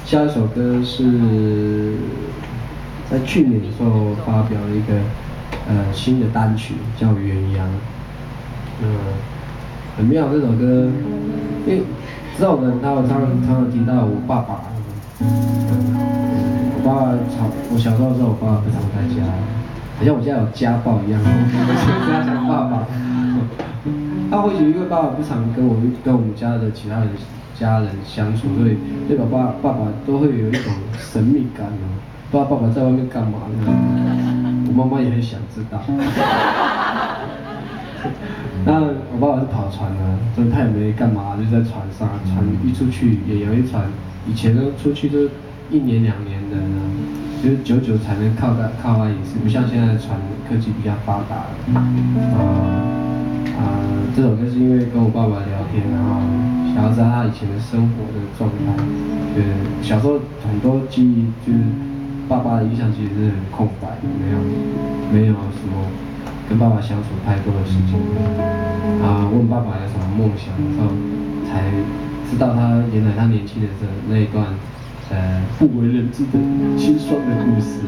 下一首歌是在去年的时候发表了一个新的单曲，叫《远洋》。很妙这首歌，因为知道的人他常常提到我爸爸。我爸爸我小时候的时候，我爸爸不常在家，好像我家有家暴一样，我就跟他讲爸爸。他或许因为爸爸不常跟我们家的其他人家人相处，所以对爸爸都会有一种神秘感哦。不知道爸爸在外面干嘛呢？我妈妈也很想知道。那我爸爸是跑船的，所以他也没干嘛，就在船上，船一出去也有一船，以前都出去都1年2年的，就是久久才能靠岸一次，不像现在的船科技比较发达了。这首歌是因为跟我爸爸聊天，然后想要知道他以前的生活的状态。小时候很多记忆就是爸爸的印象其实是很空白的，没有什么跟爸爸相处太多的时间。问爸爸有什么梦想的时候，才知道原来他年轻的时候那一段不为人知的心酸的故事。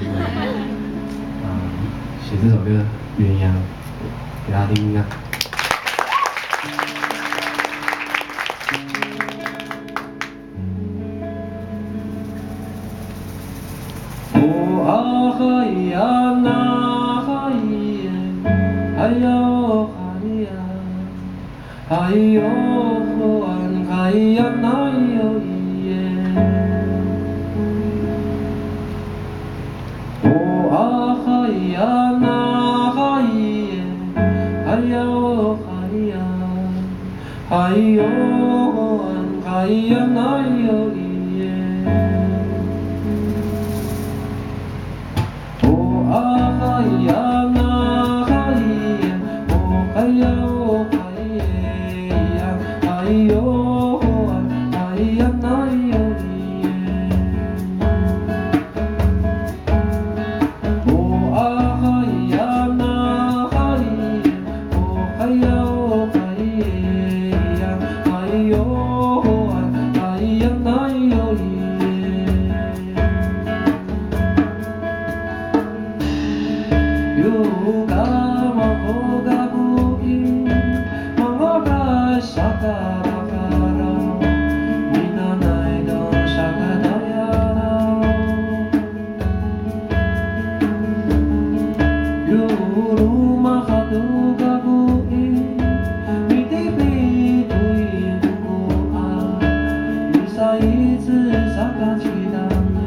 写这首歌《鸳鸯》给大家听听看。海呀那海耶，海呀哦海呀，海哟岸海呀那哟耶。海呀那海耶，海呀哦海呀，海哟岸海呀那哟耶。海呀那海耶，海呀哦海耶呀，海哟岸海呀那哟耶。海呀那海耶，海呀哦海耶呀，海哟岸海呀那哟耶。Yoga mahoga bui, mangoga saka bakara, minanai do saka dayara. Yuru mahaduga bui, mitipi tui dukua, bisa izi saka chidana.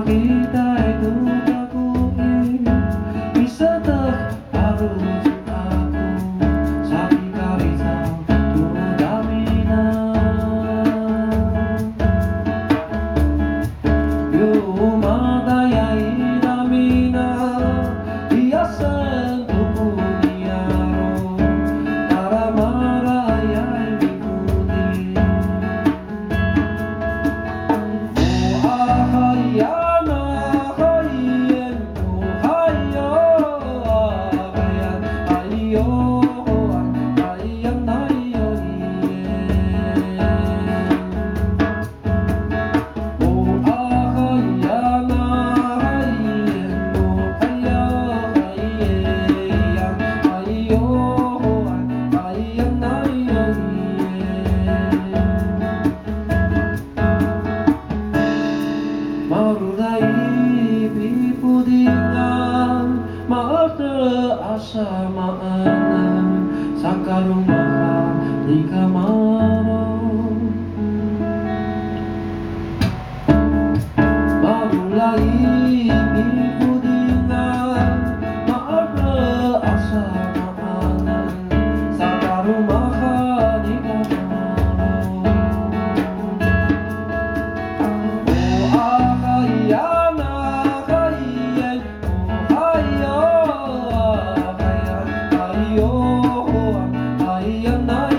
Kita itu takui bisa terharu aku sapi karisau tu damina. Yo mata ya damina dia sentuh punyaro para mara ya ikuti. Asa maanan sa karumahan ni Kamaro. Marulai ibudingan maara asa maanan sa karumahan ni Kamaro. Ahayana kayen, ahayo. Yo, I am not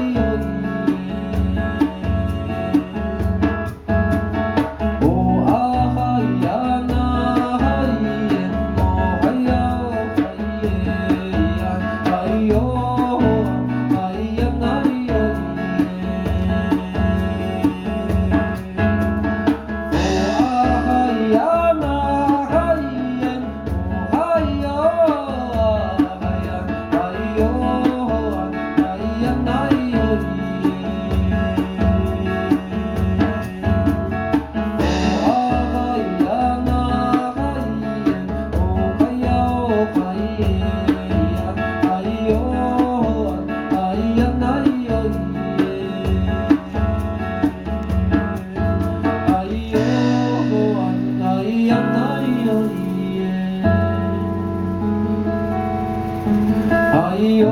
가이요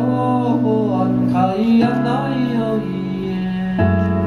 안 가이 안 나이요 이에